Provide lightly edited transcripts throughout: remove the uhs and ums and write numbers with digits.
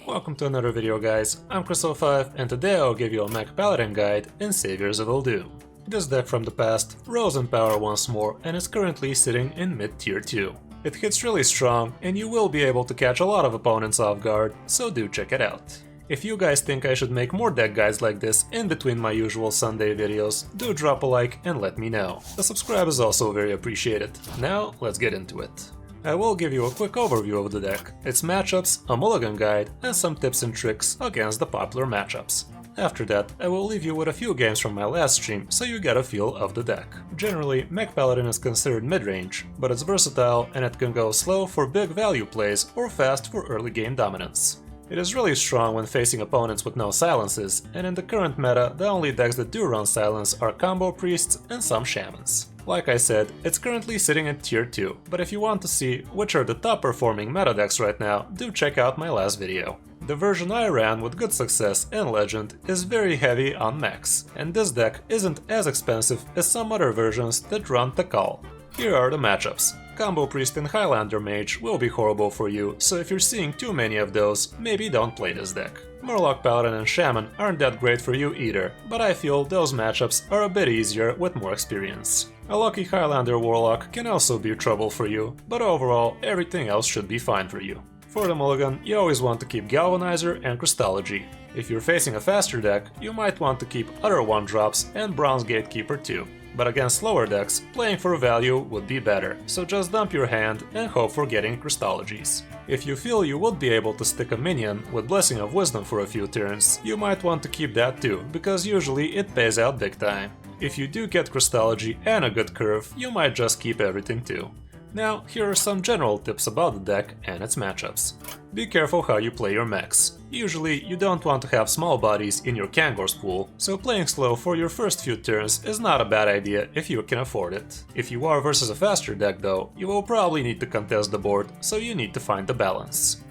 Welcome to another video, guys. I'm Kris05 and today I'll give you a Mech Paladin guide in Saviors of Uldum. This deck from the past rose in power once more and is currently sitting in mid tier 2. It hits really strong and you will be able to catch a lot of opponents off guard, so do check it out. If you guys think I should make more deck guides like this in between my usual Sunday videos, do drop a like and let me know. A subscribe is also very appreciated. Now let's get into it. I will give you a quick overview of the deck, its matchups, a mulligan guide, and some tips and tricks against the popular matchups. After that, I will leave you with a few games from my last stream so you get a feel of the deck. Generally, Mech Paladin is considered mid-range, but it's versatile and it can go slow for big value plays or fast for early game dominance. It is really strong when facing opponents with no silences, and in the current meta, the only decks that do run silence are combo priests and some shamans. Like I said, it's currently sitting at tier 2, but if you want to see which are the top performing meta decks right now, do check out my last video. The version I ran with good success and legend is very heavy on mechs, and this deck isn't as expensive as some other versions that run Takal. Here are the matchups. Combo Priest and Highlander Mage will be horrible for you, so if you're seeing too many of those, maybe don't play this deck. Murloc Paladin and Shaman aren't that great for you either, but I feel those matchups are a bit easier with more experience. A lucky Highlander Warlock can also be trouble for you, but overall everything else should be fine for you. For the mulligan, you always want to keep Galvanizer and Crystology. If you're facing a faster deck, you might want to keep other 1-drops and Bronze Gatekeeper too. But against slower decks, playing for value would be better, so just dump your hand and hope for getting Crystologies. If you feel you would be able to stick a minion with Blessing of Wisdom for a few turns, you might want to keep that too, because usually it pays out big time. If you do get Crystology and a good curve, you might just keep everything too. Now, here are some general tips about the deck and its matchups. Be careful how you play your mechs. Usually, you don't want to have small bodies in your Kangor's pool, so playing slow for your first few turns is not a bad idea if you can afford it. If you are versus a faster deck though, you will probably need to contest the board, so you need to find the balance.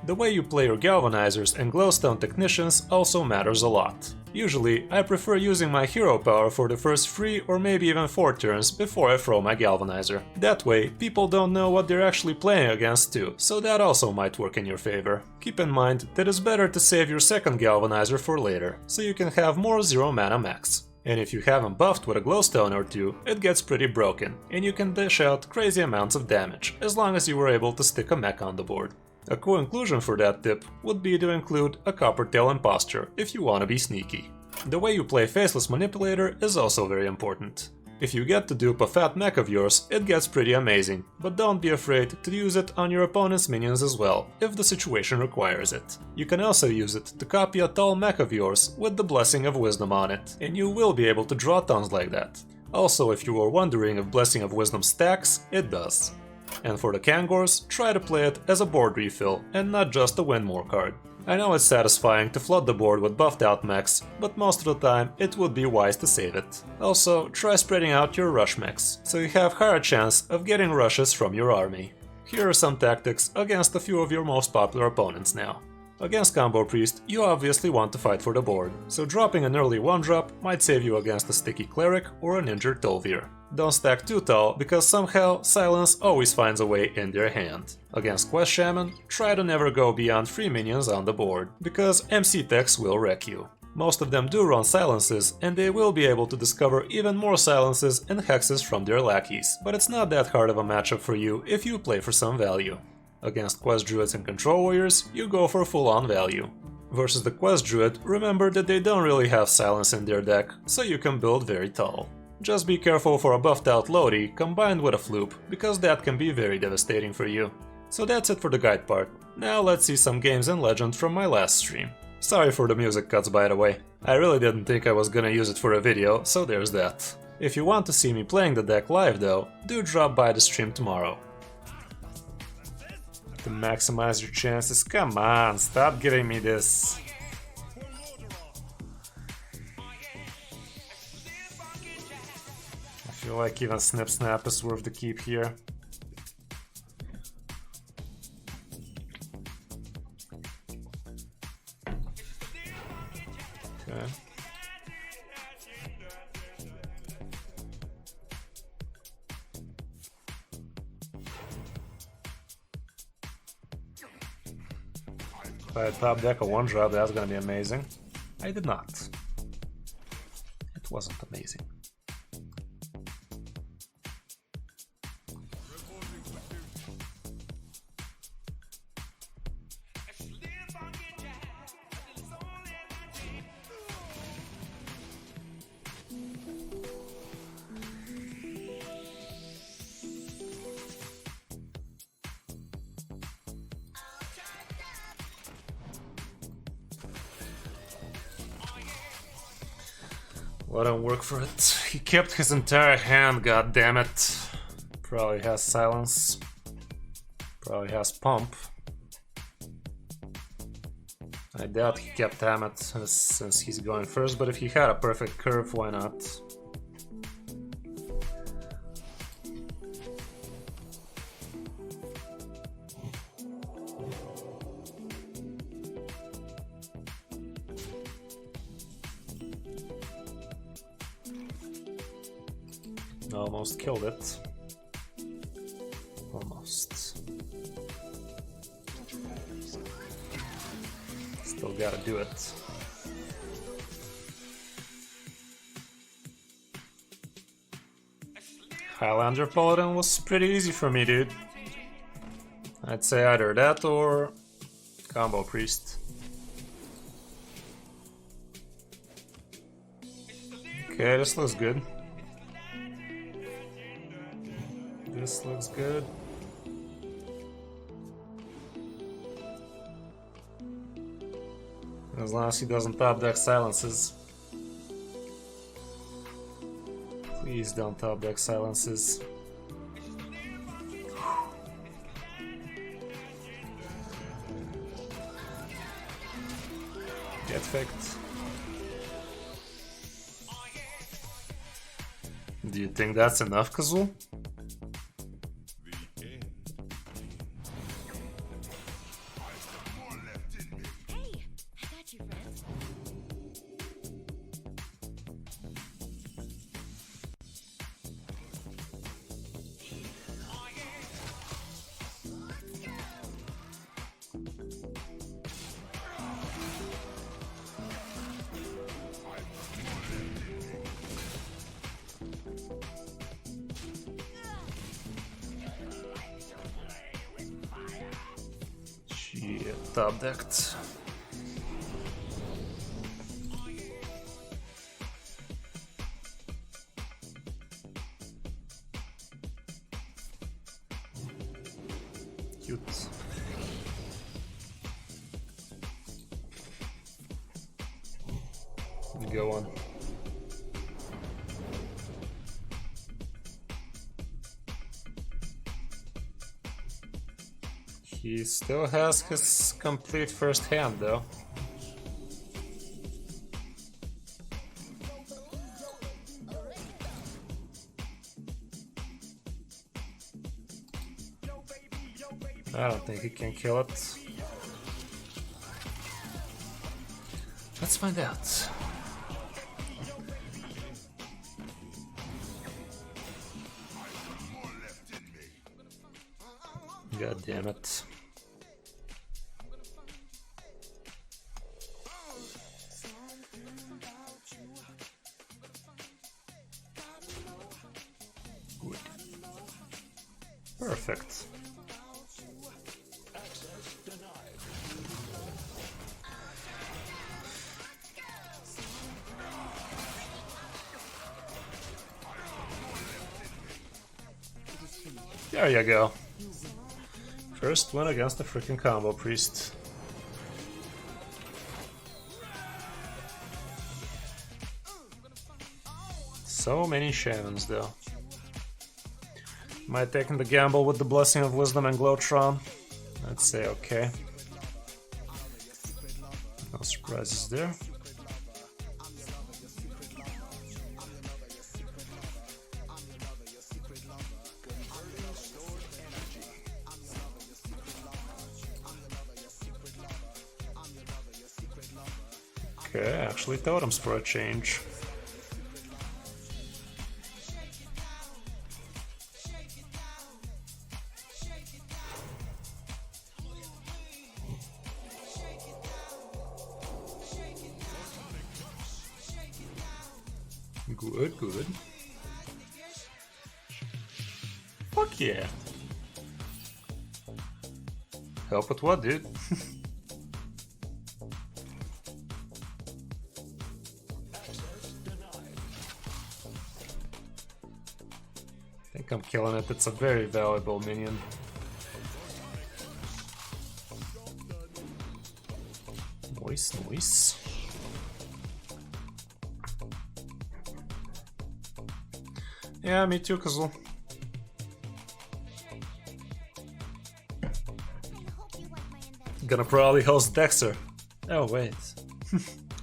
The way you play your Galvanizers and Glowstone Technicians also matters a lot. Usually, I prefer using my hero power for the first 3 or maybe even 4 turns before I throw my Galvanizer. That way, people don't know what they're actually playing against too, so that also might work in your favor. Keep in mind that it's better to save your second Galvanizer for later, so you can have more 0 mana mechs. And if you haven't buffed with a glowstone or 2, it gets pretty broken, and you can dish out crazy amounts of damage, as long as you were able to stick a mech on the board. A cool inclusion for that tip would be to include a Coppertail Impostor if you want to be sneaky. The way you play Faceless Manipulator is also very important. If you get to dupe a fat mech of yours, it gets pretty amazing, but don't be afraid to use it on your opponent's minions as well, if the situation requires it. You can also use it to copy a tall mech of yours with the Blessing of Wisdom on it, and you will be able to draw tons like that. Also, if you were wondering if Blessing of Wisdom stacks, it does. And for the Kangors, try to play it as a board refill and not just a win more card. I know it's satisfying to flood the board with buffed out mechs, but most of the time it would be wise to save it. Also, try spreading out your rush mechs, so you have higher chance of getting rushes from your army. Here are some tactics against a few of your most popular opponents now. Against Combo Priest, you obviously want to fight for the board, so dropping an early 1-drop might save you against a sticky Cleric or an injured Tolvir. Don't stack too tall, because somehow silence always finds a way in their hand. Against Quest Shaman, try to never go beyond 3 minions on the board, because MC techs will wreck you. Most of them do run silences, and they will be able to discover even more silences and hexes from their lackeys, but it's not that hard of a matchup for you if you play for some value. Against Quest Druids and Control Warriors, you go for full-on value. Versus the Quest Druid, remember that they don't really have silence in their deck, so you can build very tall. Just be careful for a buffed out Lodi combined with a Floop, because that can be very devastating for you. So that's it for the guide part. Now let's see some games in Legend from my last stream. Sorry for the music cuts, by the way. I really didn't think I was gonna use it for a video, so there's that. If you want to see me playing the deck live though, do drop by the stream tomorrow. To maximize your chances, come on, stop giving me this. I feel like even Snip Snap is worth the keep here. Okay. If I had top deck a 1-drop, that's gonna be amazing. I did not. It wasn't amazing. Let him work for it. He kept his entire hand, god damn it. Probably has silence. Probably has pump. I doubt he kept Hammett since he's going first, but if he had a perfect curve, why not? Almost killed it. Almost. Still gotta do it. Highlander Paladin was pretty easy for me, dude. I'd say either that or Combo Priest. Okay, this looks good. This looks good. As long as he doesn't top deck silences. Please don't top deck silences. Get faked. Do you think that's enough, Kazul? Top decked. Cute. Go on. He still has his complete first hand, though. I don't think he can kill it. Let's find out. God damn it. Good. Perfect. There you go. First win against the freaking Combo Priest. So many shamans, though. Am I taking the gamble with the Blessing of Wisdom and Glowtron? I'd say okay. No surprises there. Okay, actually totems for a change. Good, good. Fuck yeah. Help with what, dude? I think I'm killing it. It's a very valuable minion. Nice, nice. Yeah, me too, Kazul. Gonna probably host Dexter. Oh, wait.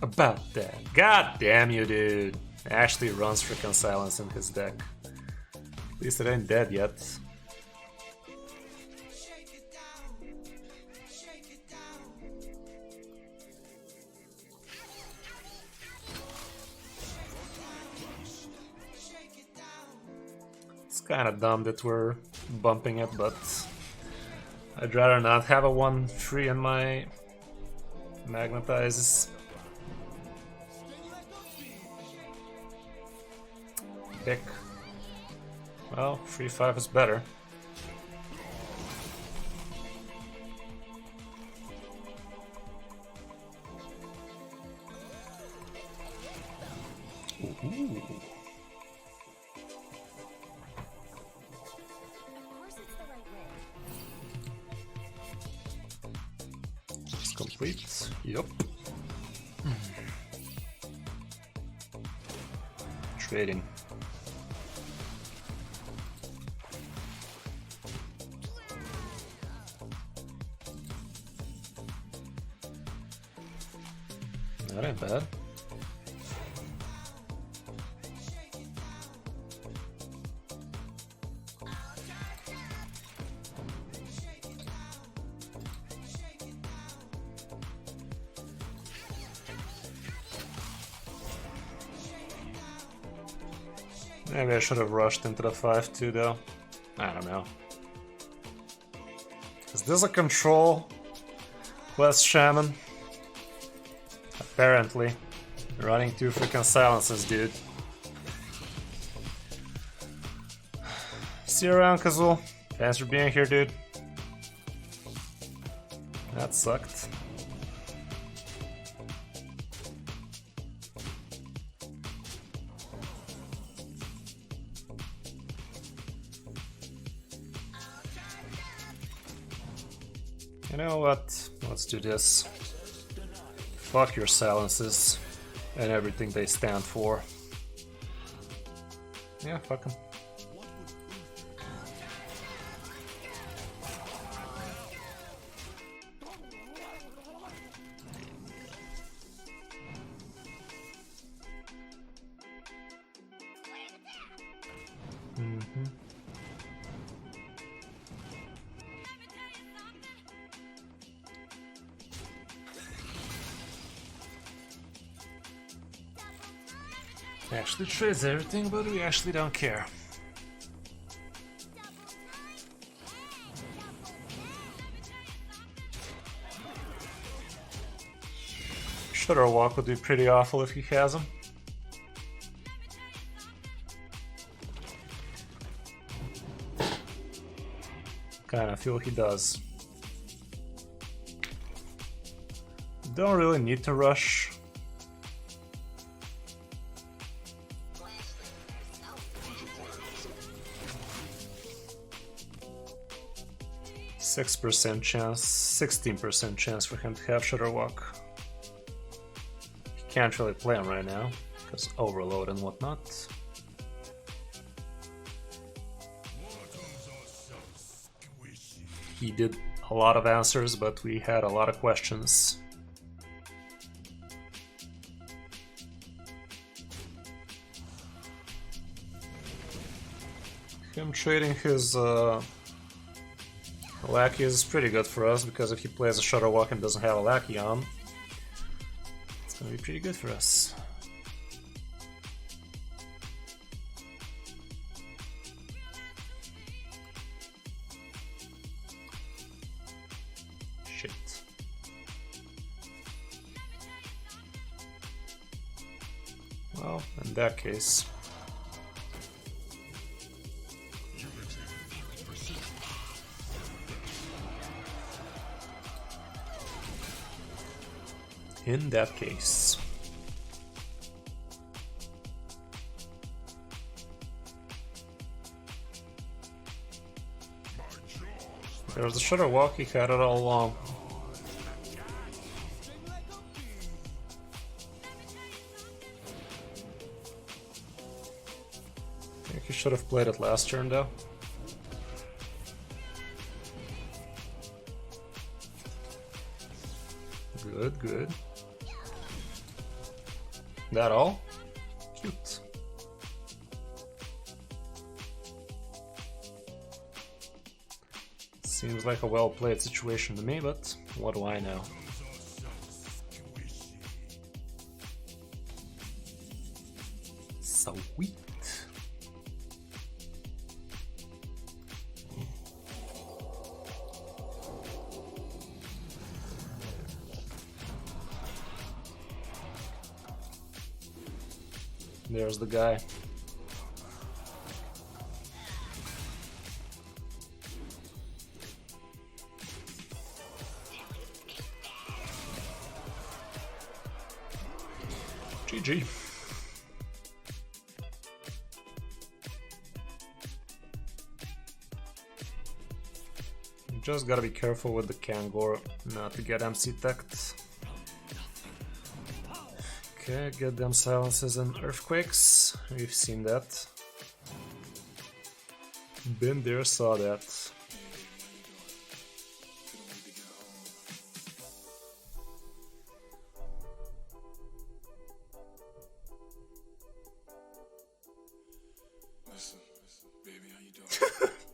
About that. God damn you, dude. Ashley runs freaking silence in his deck. At least it ain't dead yet. It's kinda dumb that we're bumping it, but I'd rather not have a 1-3 in my magnetizes. Pick. Well, 3-5 is better. Ooh. Complete. Yup. Trading. That ain't bad. Maybe I should have rushed into the 5-2 though. I don't know. Is this a control quest shaman? Apparently. Running 2 freaking silences, dude. See you around, Kazul. Thanks for being here, dude. That sucked. You know what? Let's do this. Fuck your silences and everything they stand for. Yeah, fuck them. Actually trades everything, but we actually don't care. Shutterwalk would be pretty awful if he has him. Kinda feel he does. Don't really need to rush. 6% chance, 16% chance for him to have Shutterwalk. He can't really play him right now, because overload and whatnot. He did a lot of answers, but we had a lot of questions. Him trading his Lackey is pretty good for us, because if he plays a Shutterwalk and doesn't have a Lackey on, it's gonna be pretty good for us. Shit. Well, in that case... In that case... There's the Shutter Walk, he had it all along. I think he should have played it last turn though. Good, good. That all? Cute. Seems like a well-played situation to me, but what do I know? Sweet. There's the guy. GG. You just gotta be careful with the Kangor not to get MC teched. Okay, get them silences and earthquakes. We've seen that. Been there, saw that.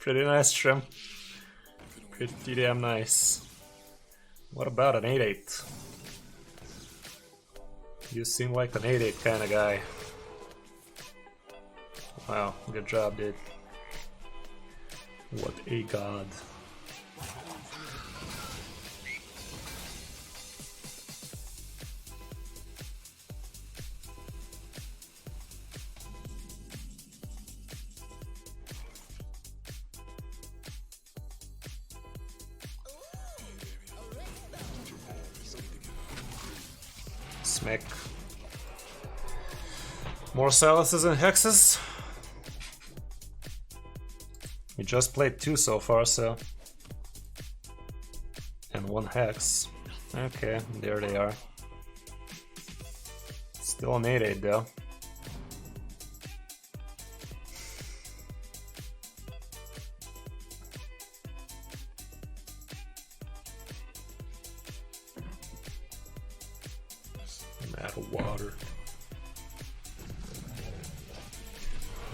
Pretty nice, Trim. Pretty damn nice. What about an 8-8? You seem like an 8-8 kind of guy. Wow, good job, dude. What a god. Smack. More silences and hexes. We just played 2 so far, so... And 1 hex. Okay, there they are. Still an 8-8 though. Out of water.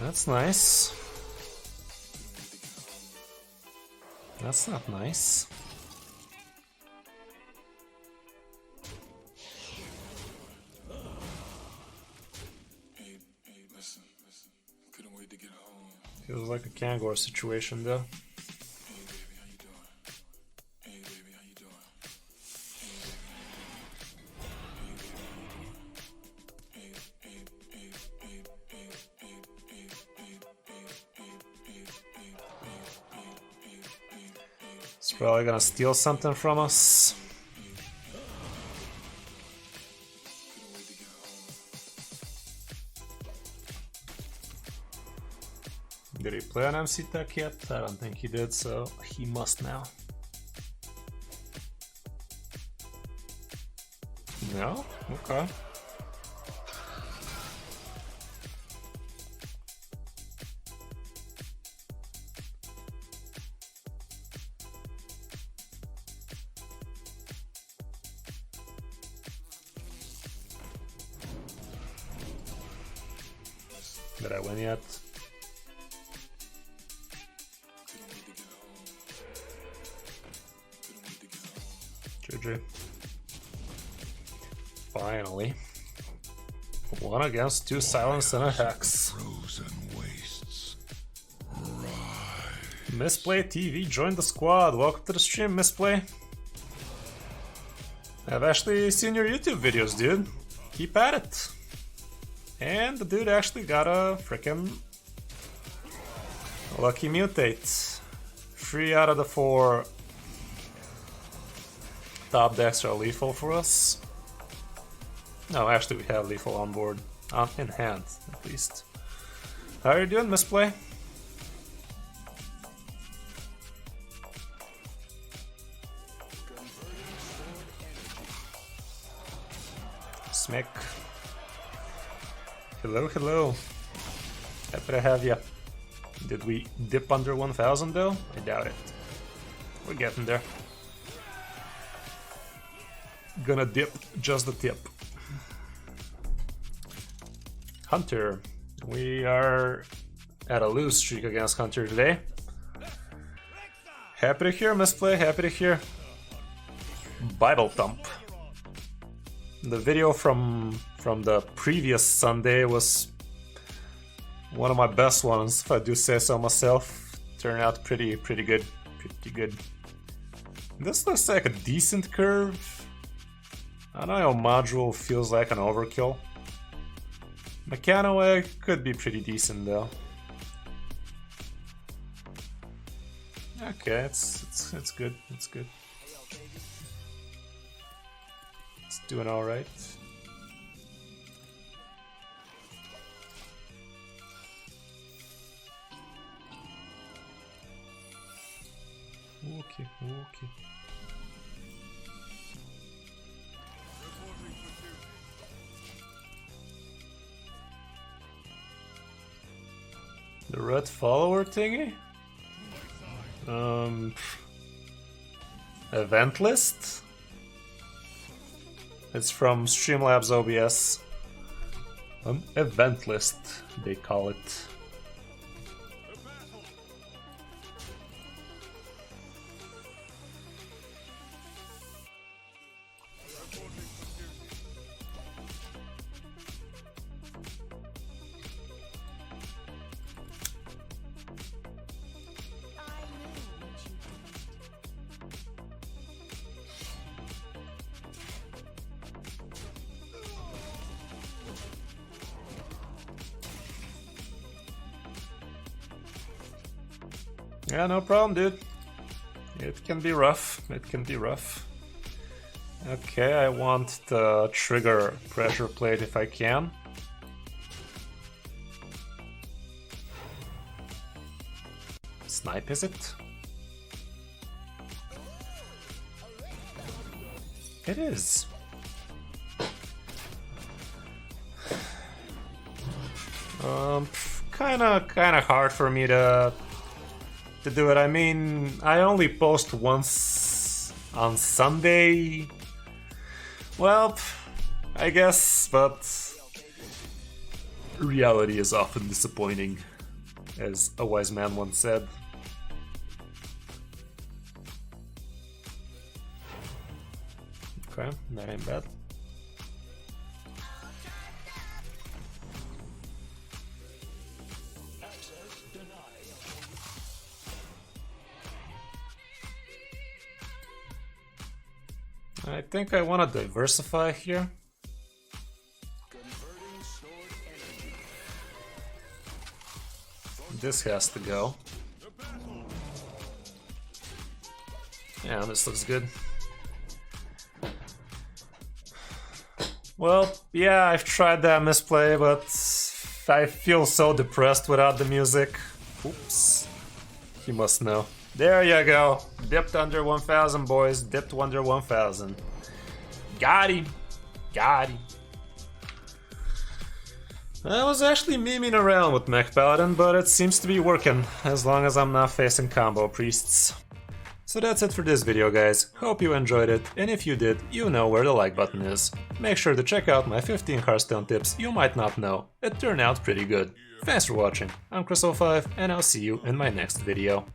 That's nice. That's not nice. Feels like a Kangor situation though. He's probably gonna steal something from us. Did he play an MC Tech yet? I don't think he did, so he must now. No? Okay. Did I win yet? GG. Finally. 1 against 2 silence and a hex. Misplay TV joined the squad. Welcome to the stream, Misplay. I've actually seen your YouTube videos, dude. Keep at it. And the dude actually got a frickin' lucky mutate. 3 out of the 4 top decks are lethal for us. No, actually we have lethal on board. In hand, at least. How are you doing, Misplay? Smek. Hello, hello. Happy to have ya. Did we dip under 1000 though? I doubt it. We're getting there. Gonna dip just the tip. Hunter. We are at a lose streak against Hunter today. Happy to hear, Misplay, happy to hear. Bible Thump. The video from the previous Sunday was one of my best ones, if I do say so myself. Turned out pretty good, pretty good. This looks like a decent curve. I know module feels like an overkill. Mechanoway could be pretty decent though. Okay, it's good, it's good. It's doing alright. Okay, okay. The red follower thingy? Event list? It's from Streamlabs OBS. Event list, they call it. Yeah, no problem, dude. It can be rough. It can be rough. Okay, I want the trigger pressure plate if I can. Snipe, is it? It is. Kinda hard for me to do it. I mean, I only post once on Sunday. Well, I guess, but reality is often disappointing, as a wise man once said. Okay, that ain't bad. I think I want to diversify here. This has to go. Yeah, this looks good. Well, yeah, I've tried that misplay, but I feel so depressed without the music. Oops. You must know. There you go. Dipped under 1000, boys. Dipped under 1000. Got him. Got him. I was actually memeing around with Mech Paladin, but it seems to be working, as long as I'm not facing combo priests. So that's it for this video, guys. Hope you enjoyed it, and if you did, you know where the like button is. Make sure to check out my 15 Hearthstone tips you might not know. It turned out pretty good. Thanks for watching. I'm Kris05, and I'll see you in my next video.